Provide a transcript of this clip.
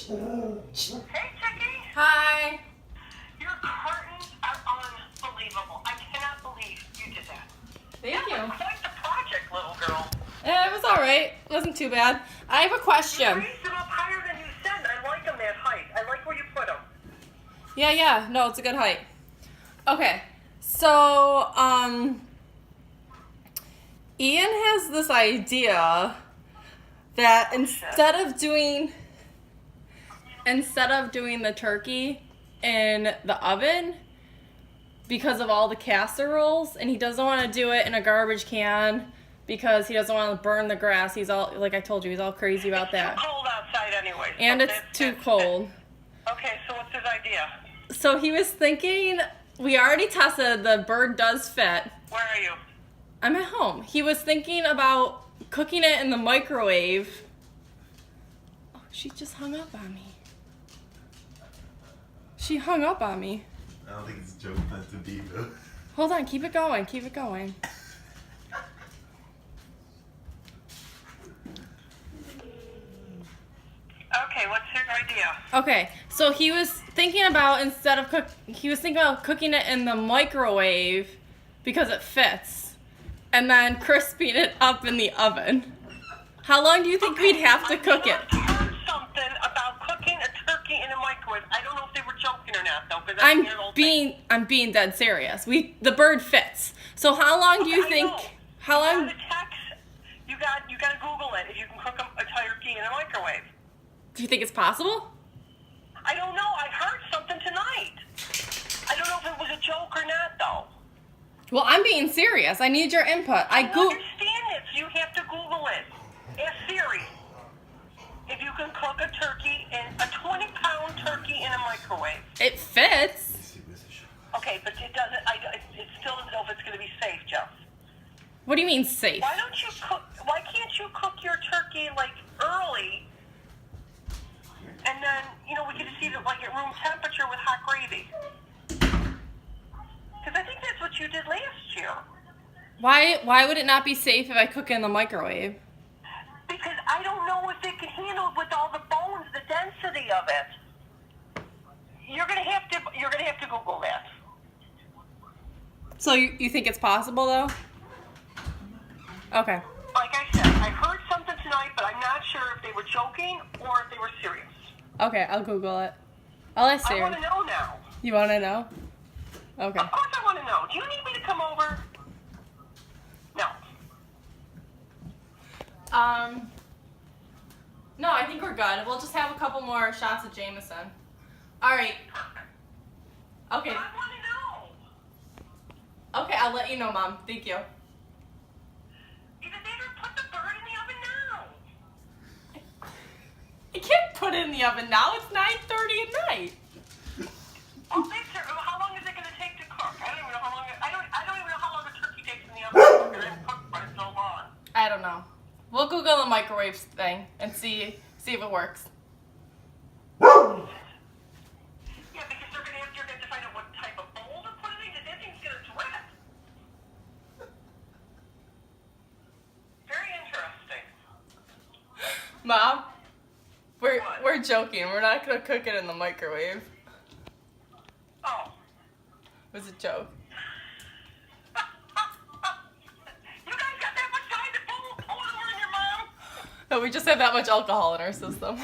Hey, Chicky. Hi. Your curtains are unbelievable. I cannot believe you did that. Thank That you. was quite the project, little girl. It was all right. It wasn't too bad. I have a You question. raised them up higher than you said. I like them that height. I like where you put them. Yeah. No, it's a good height. Okay. So, Ian has this idea that instead of doing the turkey in the oven because of all the casseroles, and he doesn't want to do it in a garbage can because he doesn't want to burn the grass. He's all, like I told you, he's all crazy about that. It's too cold outside anyway. And it's too cold. Okay, so what's his idea? So he was thinking, we already tested, the bird does fit. Where are you? I'm at home. He was thinking about cooking it in the microwave. Oh, she just hung up on me. She hung up on me. I don't think it's a joke meant to be though. Hold on, keep it going, keep it going. Okay, what's your idea? Okay, so he was thinking about cooking it in the microwave because it fits, and then crisping it up in the oven. How long do you think we'd have to cook it? I heard something about cooking a turkey in a microwave. I don't know if they were joking or not, though. Because I'm being dead serious. The bird fits. So how long do you think? How long? You got to Google it if you can cook a turkey in a microwave. Do you think it's possible? I don't know. I heard something tonight. I don't know if it was a joke or not, though. Well, I'm being serious. I need your input. I understand it, so you have to Google it. Ask Siri if you can cook a 20-pound turkey in a microwave. It fits. Okay, but it doesn't. It still doesn't know if it's going to be safe, Jeff. What do you mean safe? Why can't you cook your turkey like early? And then, we could just eat it like at room temperature with hot gravy. Because I think that's what you did last year. Why would it not be safe if I cook it in the microwave? Because I don't know if it can handle it with all the bones, the density of it. You're gonna have to Google that. So you think it's possible though? Okay. Like I said, I heard something tonight, but I'm not sure if they were joking or if they were serious. Okay, I'll Google it. I'll ask Siri. I want to know now. You want to know? Okay. Of course I want to know. Do you need me to come over? No. No, I think we're good. We'll just have a couple more shots of Jameson. All right. Okay. But I want to know. Okay, I'll let you know, Mom. Thank you. Did they ever put the bird in the oven now? I can't put it in the oven now. It's 9:30 at night. Oh, how long is it going to take to cook? I don't even know how long. I don't even know how long a turkey takes in the oven. Because I've cooked for so long. I don't know. We'll Google the microwave thing and see if it works. Yeah, because you're going to have to find out what type of bowl to put it in. Because that thing's going to drip. Very interesting. Mom, we're What? joking. We're not gonna cook it in the microwave. Oh. It was a joke. You guys got that much time to pull it over in your mouth? No, we just have that much alcohol in our system.